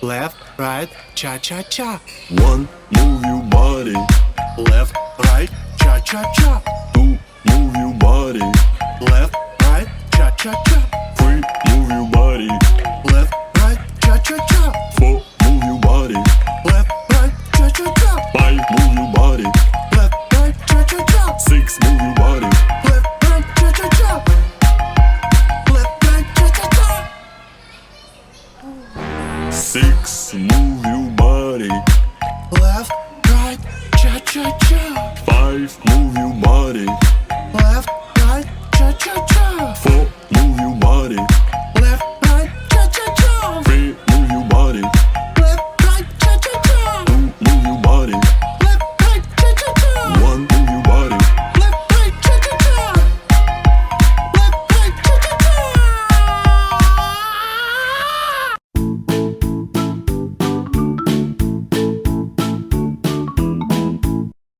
left, right, cha-cha-cha. One, move your body. Left, right, cha-cha-cha. Two, move your body. Left, right, cha-cha-cha. Three, move your body. Left, right, cha-cha-cha. Four, move your body. Left, right, cha-cha-cha. Five, move your body. Left, right, cha-cha-cha. Six, move your body. Left, right, cha-cha-cha. Left, right, cha-cha-cha. Six, move your body. Left, right, cha-cha-cha. Five, move your body. Left, right, cha-cha-cha.